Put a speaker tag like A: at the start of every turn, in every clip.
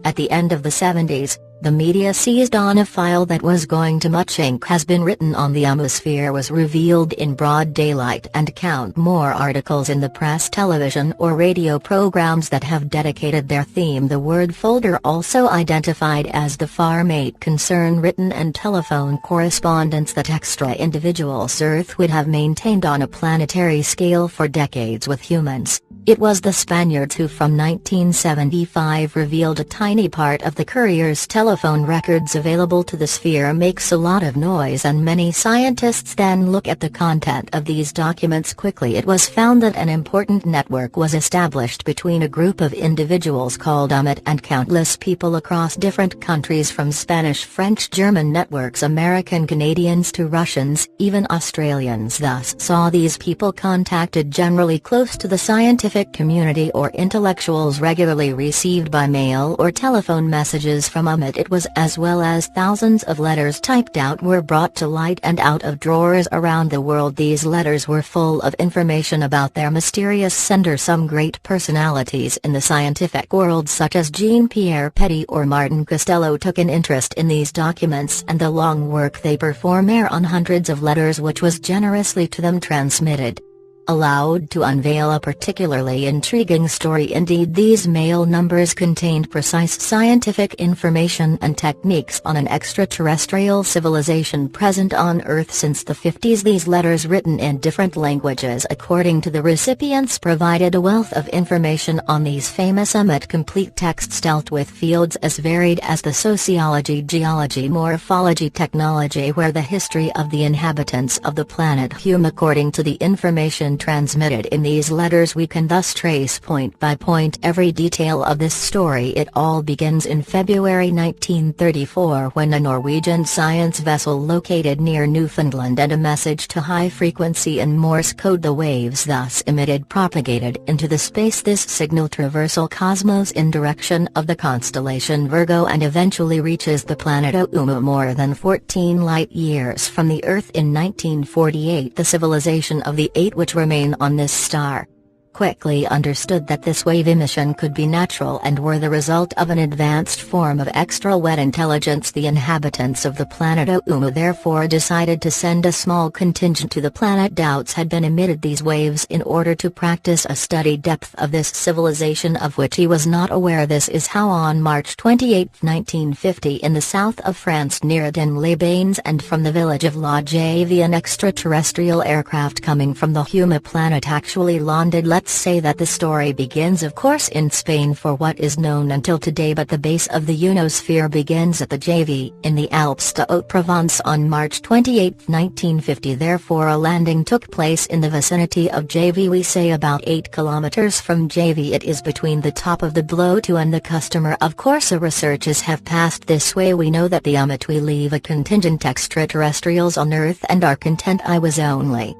A: At the end of the 70s, the media seized on a file that was going to much ink has been written on the Ummosphere was revealed in broad daylight, and count more articles in the press, television or radio programs that have dedicated their theme. The word folder, also identified as the Farmate, concern written and telephone correspondence that extra individuals Earth would have maintained on a planetary scale for decades with humans. It was the Spaniards who from 1975 revealed a tiny part of the courier's telephone records available to the sphere. Makes a lot of noise, and many scientists then look at the content of these documents quickly. It was found that an important network was established between a group of individuals called Ummite and countless people across different countries, from Spanish, French, German networks, American Canadians to Russians, even Australians. Thus saw these people contacted generally close to the scientific community or intellectuals regularly received by mail or telephone messages from Ummite. It was, as well as thousands of letters typed out, were brought to light and out of drawers around the world. These letters were full of information about their mysterious sender. Some great personalities in the scientific world such as Jean-Pierre Petit or Martin Costello took an interest in these documents and the long work they perform on hundreds of letters which was generously to them transmitted. Allowed to unveil a particularly intriguing story. Indeed, these mail numbers contained precise scientific information and techniques on an extraterrestrial civilization present on Earth since the 50s. These letters, written in different languages according to the recipients, provided a wealth of information on these famous Ummite. Complete texts dealt with fields as varied as the sociology, geology, morphology, technology, where the history of the inhabitants of the planet Hume. According to the information transmitted in these letters, we can thus trace point by point every detail of this story. It all begins in February 1934 when a Norwegian science vessel located near Newfoundland and a message to high frequency in Morse code. The waves thus emitted propagated into the space. This signal traversal cosmos in direction of the constellation Virgo and eventually reaches the planet Ummo more than 14 light-years from the Earth in 1948. The civilization of the eight which remain on this star quickly understood that this wave emission could be natural and were the result of an advanced form of extra-wet intelligence. The inhabitants of the planet Ummo therefore decided to send a small contingent to the planet. Doubts had been emitted these waves in order to practice a study depth of this civilization of which he was not aware. This is how on March 28, 1950, in the south of France near Aden-les-Bains and from the village of La Javie, an extraterrestrial aircraft coming from the Ummo planet actually landed. Let's say that the story begins, of course, in Spain for what is known until today, but the base of the Unosphere begins at the Javie, in the Alps de Haute-Provence on March 28, 1950. Therefore a landing took place in the vicinity of Javie, we say about 8 kilometers from Javie. It is between the top of the Blow-to and the customer. Of course researches have passed this way. We know that the Ummite we leave a contingent extraterrestrials on Earth and are content. I was only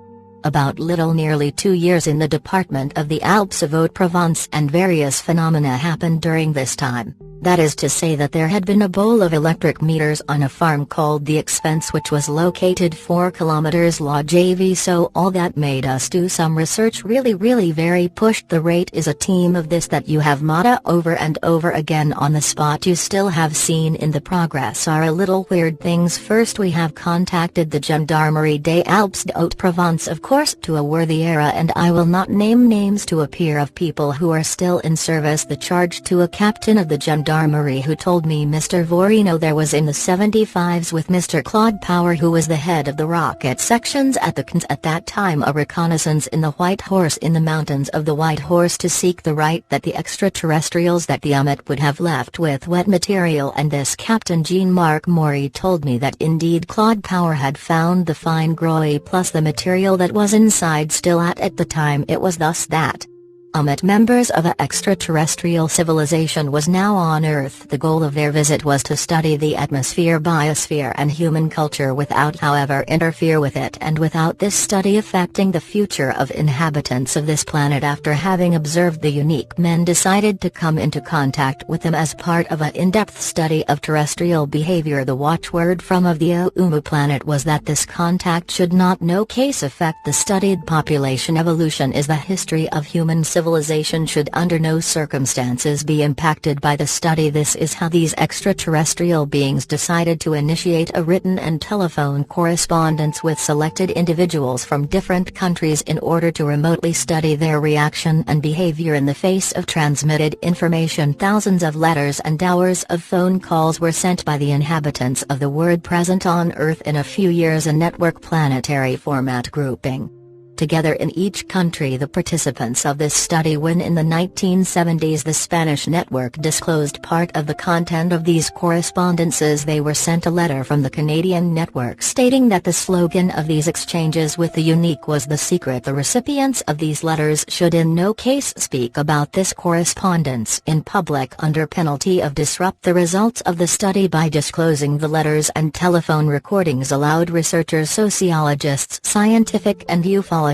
A: about nearly 2 years in the department of the Alps of Haute-Provence, and various phenomena happened during this time. That is to say that there had been a bowl of electric meters on a farm called the Expense, which was located 4 kilometers La Javie. So all that made us do some research, really very pushed. The rate is a team of this that you have mata over and over again on the spot. You still have seen in the progress are a little weird things. First we have contacted the Gendarmerie des Alpes de Haute-Provence, of course to a worthy era, and I will not name names to appear, of people who are still in service. The charge to a captain of the Gendarmerie who told me Mr. Vorino there was in the 75s with Mr. Claude Power, who was the head of the rocket sections at the CNS at that time, a reconnaissance in the White Horse, in the mountains of the White Horse, to seek the right that the extraterrestrials that the Ummite would have left with wet material. And this Captain Jean-Marc Maury told me that indeed Claude Power had found the fine groy plus the material that was inside still at the time. It was thus that Ummite members of an extraterrestrial civilization was now on Earth. The goal of their visit was to study the atmosphere, biosphere and human culture without, however, interfere with it, and without this study affecting the future of inhabitants of this planet. After having observed the unique men decided to come into contact with them as part of an in-depth study of terrestrial behavior. The watchword from of the Ummo planet was that this contact should not no case affect the studied population. Evolution is the history of human civilization civilization should under no circumstances be impacted by the study. This is how these extraterrestrial beings decided to initiate a written and telephone correspondence with selected individuals from different countries in order to remotely study their reaction and behavior in the face of transmitted information. Thousands of letters and hours of phone calls were sent by the inhabitants of the world present on Earth in a few years. A network planetary format grouping together in each country the participants of this study. When in the 1970s the Spanish network disclosed part of the content of these correspondences, they were sent a letter from the Canadian network stating that the slogan of these exchanges with the unique was the secret. The recipients of these letters should in no case speak about this correspondence in public under penalty of disrupt the results of the study by disclosing the letters and telephone recordings allowed researchers, sociologists, scientific and ufologists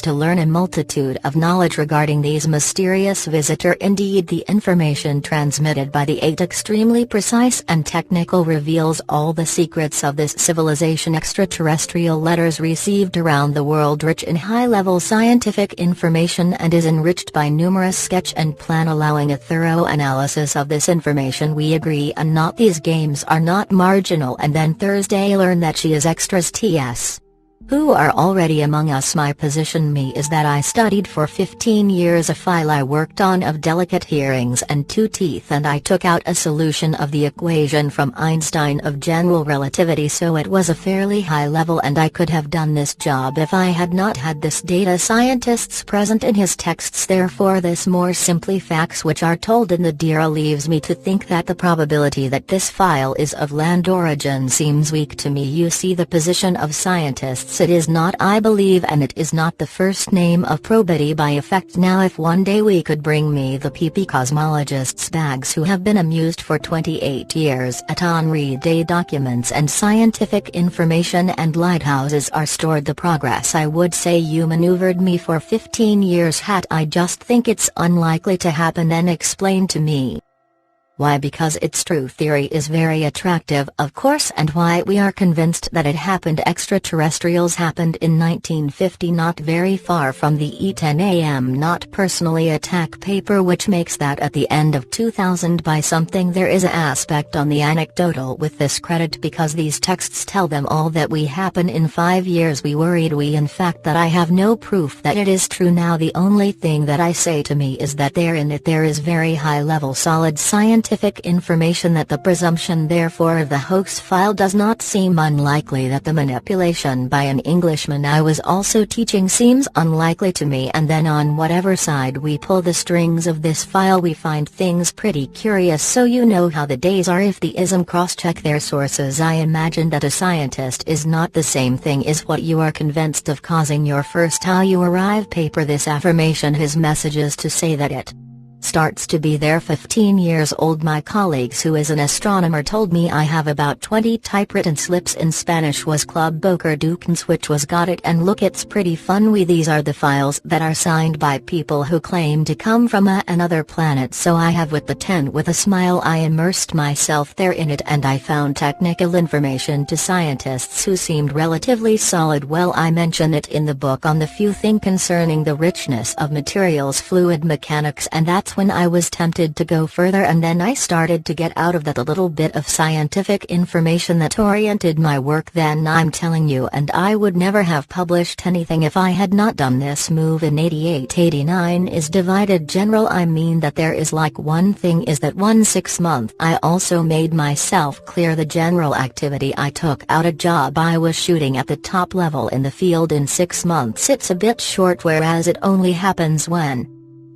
A: to learn a multitude of knowledge regarding these mysterious visitor. Indeed, the information transmitted by the 8 extremely precise and technical reveals all the secrets of this civilization. Extraterrestrial letters received around the world rich in high-level scientific information and is enriched by numerous sketch and plan allowing a thorough analysis of this information. We agree and not these games are not marginal. And then Thursday learn that she is extras TS. Who are already among us. My position is that I studied for 15 years a file I worked on of delicate hearings and 2 teeth, and I took out a solution of the equation from Einstein of general relativity, so it was a fairly high level and I could have done this job if I had not had this data scientists present in his texts. Therefore this more simply facts which are told in the DIRA leaves me to think that the probability that this file is of land origin seems weak to me. You see the position of scientists. It is not I believe, and it is not the first name of probity by effect. Now if one day we could bring me the PP cosmologists' bags who have been amused for 28 years at Henri Day documents and scientific information and lighthouses are stored the progress, I would say you maneuvered me for 15 years. I just think it's unlikely to happen. Then explain to me why. Because its true theory is very attractive, of course, and why we are convinced that it happened. Extraterrestrials happened in 1950, not very far from the E10 AM not personally attack paper, which makes that at the end of 2000 by something. There is an aspect on the anecdotal with this credit because these texts tell them all that we happen in 5 years. We worried in fact that I have no proof that it is true. Now the only thing that I say to me is that there is very high level solid scientific information, that the presumption therefore of the hoax file does not seem unlikely, that the manipulation by an Englishman I was also teaching seems unlikely to me. And then on whatever side we pull the strings of this file we find things pretty curious. So you know how the days are if the ism cross-check their sources. I imagine that a scientist is not the same thing as what you are convinced of causing your first how you arrive paper. This affirmation his messages to say that it starts to be there 15 years old. My colleagues who is an astronomer told me I have about 20 typewritten slips in Spanish was Club Boker Dukens, which was got it, and look, it's pretty fun. These are the files that are signed by people who claim to come from another planet. So I have with the 10 with a smile. I immersed myself there in it and I found technical information to scientists who seemed relatively solid. Well, I mention it in the book on the few thing concerning the richness of materials, fluid mechanics, and that's when I was tempted to go further, and then I started to get out of that a little bit of scientific information that oriented my work. Then I'm telling you, and I would never have published anything if I had not done this move in 88-89 is divided general. I mean that there is like one thing is that 1/6 month I also made myself clear the general activity. I took out a job I was shooting at the top level in the field in 6 months. It's a bit short, whereas it only happens when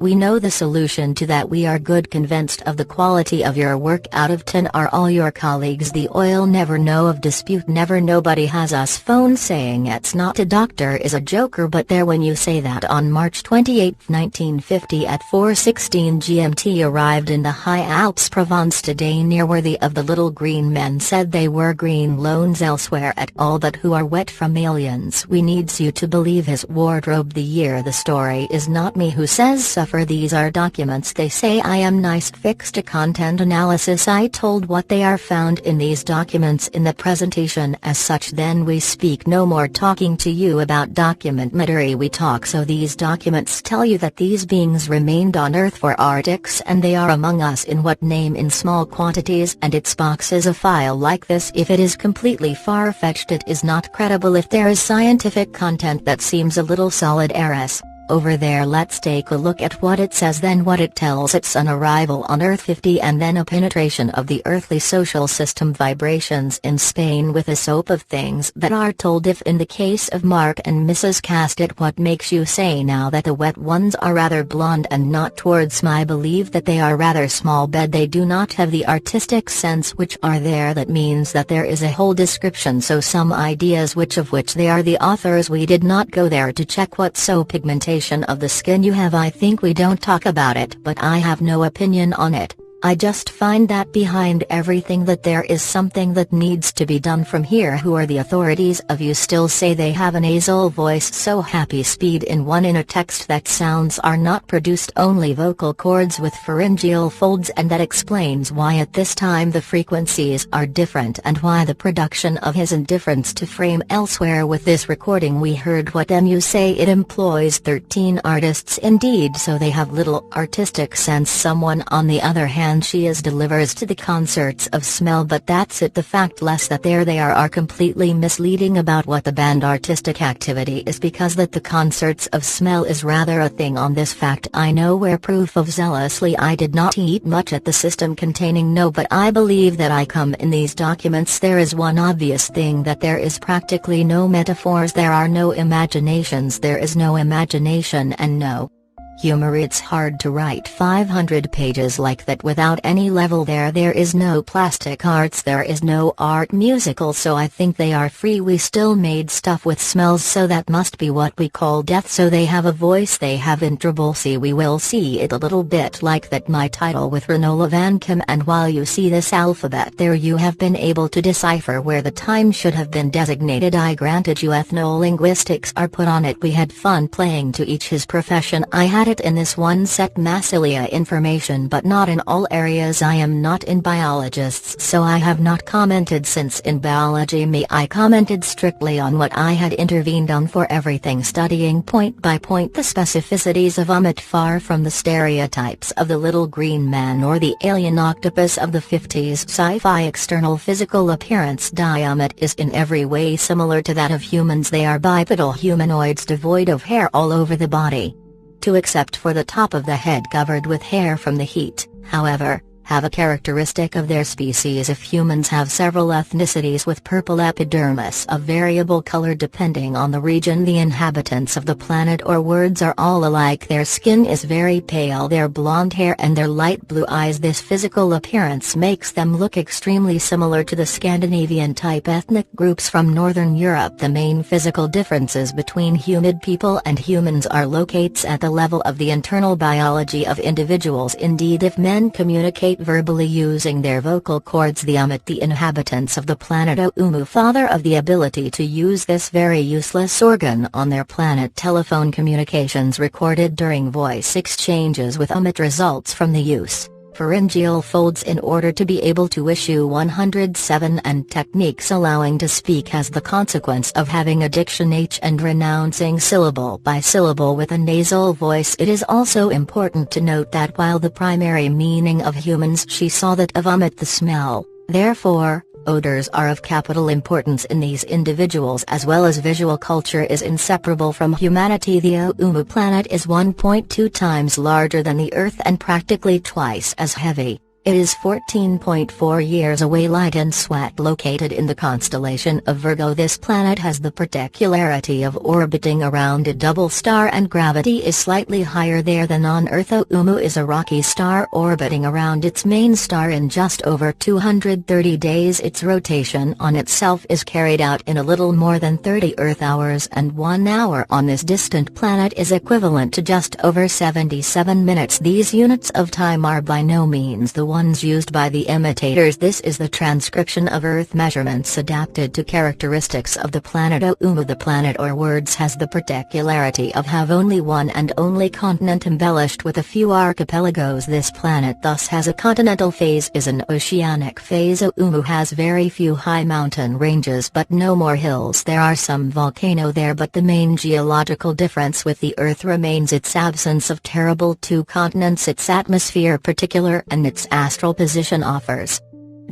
A: we know the solution to that. We are good convinced of the quality of your work. Out of 10 are all your colleagues the oil never know of dispute never. Nobody has us phone saying it's not a doctor is a joker, but there when you say that. On March 28, 1950 at 4:16 GMT arrived in the High Alps Provence today near where the of the little green men said they were green loans elsewhere at all but who are wet from aliens. We needs you to believe his wardrobe the year. The story is not me who says suffering photographer. These are documents. They say I am nice. Fixed to content analysis. I told what they are found in these documents in the presentation as such. Then we speak no more talking to you about documentary. We talk. So these documents tell you that these beings remained on Earth for Arctics and they are among us. In what name? In small quantities. And its box is a file like this. If it is completely far-fetched, it is not credible. If there is scientific content that seems a little solid, Eris, over there. Let's take a look at what it says, then what it tells. It's an arrival on Earth 50 and then a penetration of the earthly social system. Vibrations in Spain with a soap of things that are told. If in the case of Mark and Mrs. Casket, what makes you say now that the wet ones are rather blonde and not towards my believe that they are rather small bed. They do not have the artistic sense which are there. That means that there is a whole description, so some ideas which of which they are the authors. We did not go there to check what so pigmentation of the skin you have. I think we don't talk about it, but I have no opinion on it. I just find that behind everything that there is something that needs to be done from here. Who are the authorities of you still say they have a nasal voice? So happy speed in one in a text that sounds are not produced, only vocal cords with pharyngeal folds, and that explains why at this time the frequencies are different and why the production of his indifference to frame elsewhere. With this recording we heard what you say. It employs 13 artists indeed, so they have little artistic sense. Someone on the other hand, she is delivers to the concerts of smell, but that's it. The fact less that there they are completely misleading about what the band artistic activity is, because that the concerts of smell is rather a thing. On this fact I know where proof of zealously I did not eat much at the system containing no, but I believe that I come in these documents. There is one obvious thing, that there is practically no metaphors, there are no imaginations, there is no imagination and no humor. It's hard to write 500 pages like that without any level. There is no plastic arts, there is no art musical, so I think they are free. We still made stuff with smells, so that must be what we call death. So they have a voice, they have intrabolsy. We will see it a little bit like that my title with Renola Van Kim, and while you see this alphabet there you have been able to decipher where the time should have been designated. I granted you ethno-linguistics are put on it. We had fun playing to each his profession. I had it in this one set Massilia information, but not in all areas. I am not in biologists, so I have not commented, since in biology I commented strictly on what I had intervened on for everything, studying point by point the specificities of Ummite, far from the stereotypes of the little green man or the alien octopus of the 50s sci-fi external physical appearance. Ummite is in every way similar to that of humans. They are bipedal humanoids devoid of hair all over the body, except for the top of the head covered with hair from the heat. However, have a characteristic of their species. If humans have several ethnicities with purple epidermis of variable color depending on the region, the inhabitants of the planet or words are all alike. Their skin is very pale, their blonde hair and their light blue eyes. This physical appearance makes them look extremely similar to the Scandinavian type ethnic groups from Northern Europe. The main physical differences between humid people and humans are locates at the level of the internal biology of individuals. Indeed, if men communicate verbally using their vocal cords, the Ummite, the inhabitants of the planet Ummu, father of the ability to use this very useless organ on their planet. Telephone communications recorded during voice exchanges with Ummite results from the use pharyngeal folds in order to be able to issue 107 and techniques allowing to speak has the consequence of having a diction H and renouncing syllable by syllable with a nasal voice. It is also important to note that while the primary meaning of humans, she saw that of Ummite the smell, therefore, odors are of capital importance in these individuals, as well as visual culture is inseparable from humanity. The Ummu planet is 1.2 times larger than the Earth and practically twice as heavy. It is 14.4 years away. Light and sweat located in the constellation of Virgo. This planet has the particularity of orbiting around a double star, and gravity is slightly higher there than on Earth. Ummu is a rocky star orbiting around its main star in just over 230 days. Its rotation on itself is carried out in a little more than 30 Earth hours, and 1 hour on this distant planet is equivalent to just over 77 minutes. These units of time are by no means the ones used by the imitators. This is the transcription of Earth measurements adapted to characteristics of the planet Ummu. The planet or words has the particularity of have only one and only continent embellished with a few archipelagos. This planet thus has a continental phase is an oceanic phase. Ummu has very few high mountain ranges but no more hills. There are some volcano there, but the main geological difference with the Earth remains its absence of terrible two continents. Its atmosphere particular and its astral position offers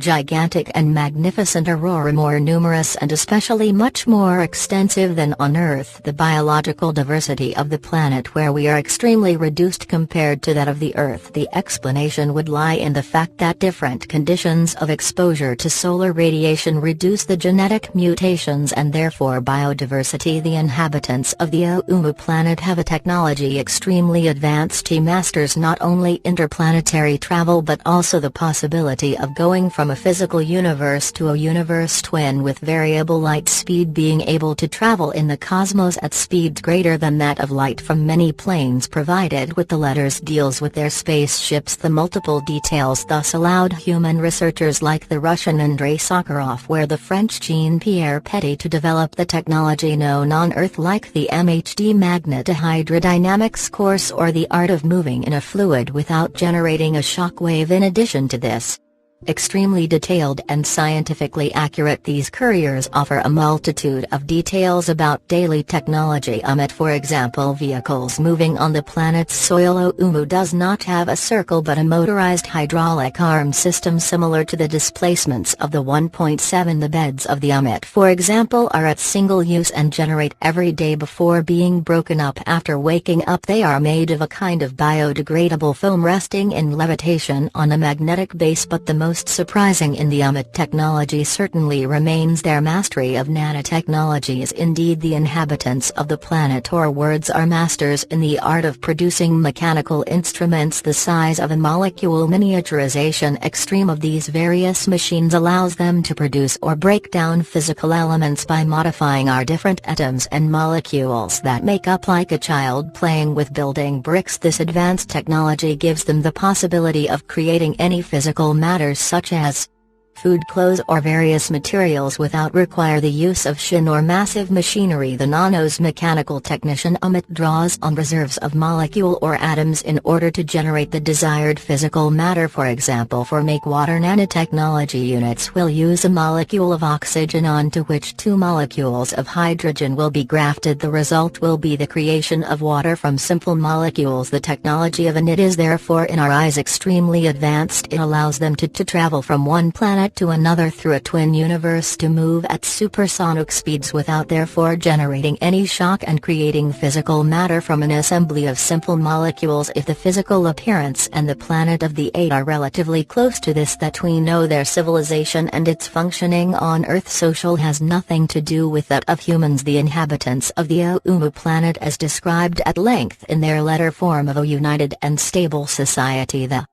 A: gigantic and magnificent aurora, more numerous and especially much more extensive than on Earth. The biological diversity of the planet where we are extremely reduced compared to that of the Earth. The explanation would lie in the fact that different conditions of exposure to solar radiation reduce the genetic mutations and therefore biodiversity. The inhabitants of the Ummu planet have a technology extremely advanced. He masters not only interplanetary travel but also the possibility of going from a physical universe to a universe twin with variable light speed, being able to travel in the cosmos at speeds greater than that of light from many planes provided with the letters deals with their spaceships. The multiple details thus allowed human researchers like the Russian Andrei Sakharov or the French Jean-Pierre Petit to develop the technology known on Earth like the MHD magnetohydrodynamics course or the art of moving in a fluid without generating a shock wave. In addition to this, extremely detailed and scientifically accurate, these couriers offer a multitude of details about daily technology. For example, vehicles moving on the planet's soil. Ummu does not have a circle but a motorized hydraulic arm system similar to the displacements of the 1.7. The beds of the Ummite, for example, are at single use and generate every day before being broken up after waking up. They are made of a kind of biodegradable foam resting in levitation on a magnetic base, but the most surprising in the Ummite technology certainly remains their mastery of nanotechnologies. Indeed, the inhabitants of the planet or words are masters in the art of producing mechanical instruments the size of a molecule. Miniaturization extreme of these various machines allows them to produce or break down physical elements by modifying our different atoms and molecules that make up, like a child playing with building bricks. This advanced technology gives them the possibility of creating any physical matter such as food, clothes or various materials without require the use of shin or massive machinery. The nanos mechanical technician Ummite draws on reserves of molecule or atoms in order to generate the desired physical matter. For example, for make water, nanotechnology units will use a molecule of oxygen onto which two molecules of hydrogen will be grafted. The result will be the creation of water from simple molecules. The technology of Ummite is therefore in our eyes extremely advanced. It allows them to travel from one planet to another through a twin universe, to move at supersonic speeds without therefore generating any shock and creating physical matter from an assembly of simple molecules. If the physical appearance and the planet of the eight are relatively close to this, that we know their civilization and its functioning on Earth social has nothing to do with that of humans. The inhabitants of the Ummu planet, as described at length in their letter, form of a united and stable society. The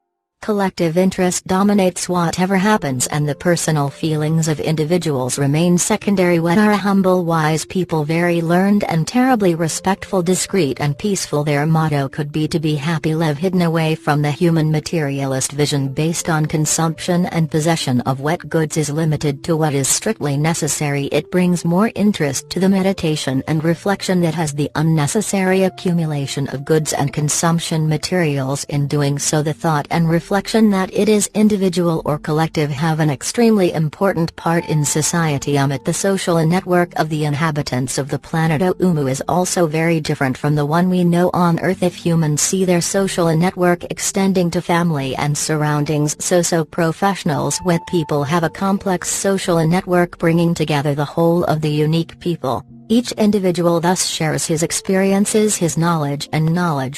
A: collective interest dominates whatever happens and the personal feelings of individuals remain secondary. What are a humble, wise people, very learned and terribly respectful, discreet and peaceful. Their motto could be to be happy, live hidden away from the human materialist vision based on consumption and possession of what goods is limited to what is strictly necessary. It brings more interest to the meditation and reflection that has the unnecessary accumulation of goods and consumption materials. In doing so, the thought and reflection that it is individual or collective have an extremely important part in society. The social network of the inhabitants of the planet Ummu is also very different from the one we know on Earth. If humans see their social network extending to family and surroundings, socio-professionals with people have a complex social network bringing together the whole of the unique people. Each individual thus shares his experiences, his knowledge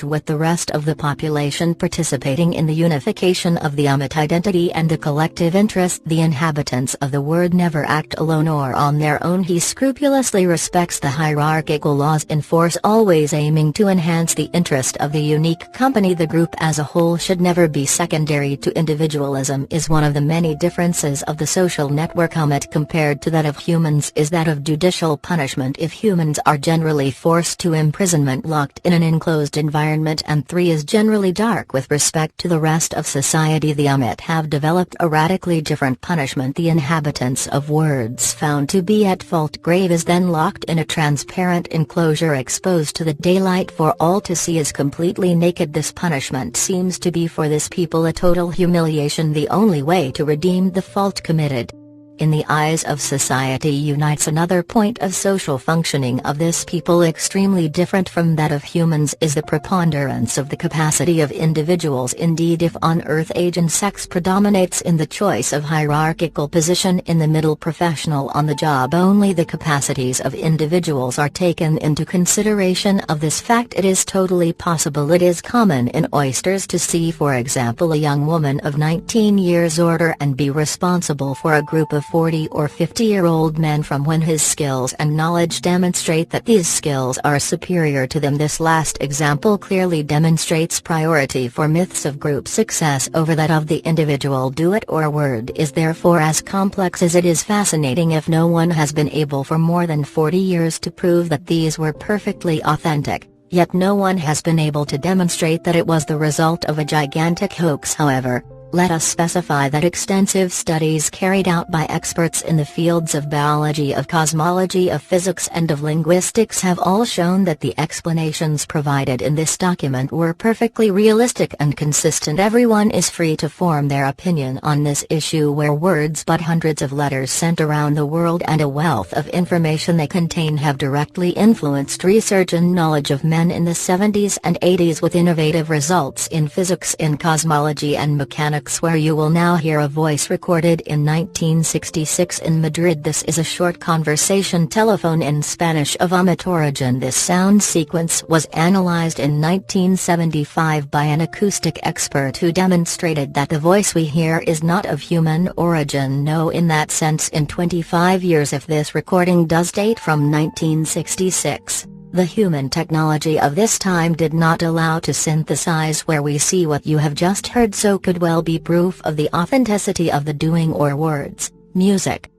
A: with the rest of the population, participating in the unification of the Ummite identity and the collective interest. The inhabitants of the world never act alone or on their own. He scrupulously respects the hierarchical laws in force, always aiming to enhance the interest of the unique company. The group as a whole should never be secondary to individualism is one of the many differences of the social network Ummite compared to that of humans is that of judicial punishment. if humans are generally forced to imprisonment locked in an enclosed environment, and 3 is generally dark with respect to the rest of society. The Ummite have developed a radically different punishment. The inhabitants of words found to be at fault grave is then locked in a transparent enclosure exposed to the daylight for all to see, is completely naked. This punishment seems to be for this people a total humiliation, the only way to redeem the fault committed. In the eyes of society unites another point of social functioning of this people extremely different from that of humans is the preponderance of the capacity of individuals. Indeed, if on earth age and sex predominates in the choice of hierarchical position in the middle, professional on the job, only the capacities of individuals are taken into consideration. Of this fact it is totally possible, it is common in oysters, to see for example a young woman of 19 years order and be responsible for a group of 40 or 50-year-old men from when his skills and knowledge demonstrate that these skills are superior to them. This last example clearly demonstrates priority for myths of group success over that of the individual. Do it or word is therefore as complex as it is fascinating. If no one has been able for more than 40 years to prove that these were perfectly authentic, yet no one has been able to demonstrate that it was the result of a gigantic hoax. However, let us specify that extensive studies carried out by experts in the fields of biology, of cosmology, of physics and of linguistics have all shown that the explanations provided in this document were perfectly realistic and consistent. Everyone is free to form their opinion on this issue, where words but hundreds of letters sent around the world and a wealth of information they contain have directly influenced research and knowledge of men in the 70s and 80s, with innovative results in physics, in cosmology and mechanics, where you will now hear a voice recorded in 1966 in Madrid. This is a short conversation telephone in Spanish of Ummite origin. This sound sequence was analyzed in 1975 by an acoustic expert who demonstrated that the voice we hear is not of human origin. No, in that sense, in 25 years, if this recording does date from 1966. The human technology of this time did not allow to synthesize where we see what you have just heard, so could well be proof of the authenticity of the doing or words, music.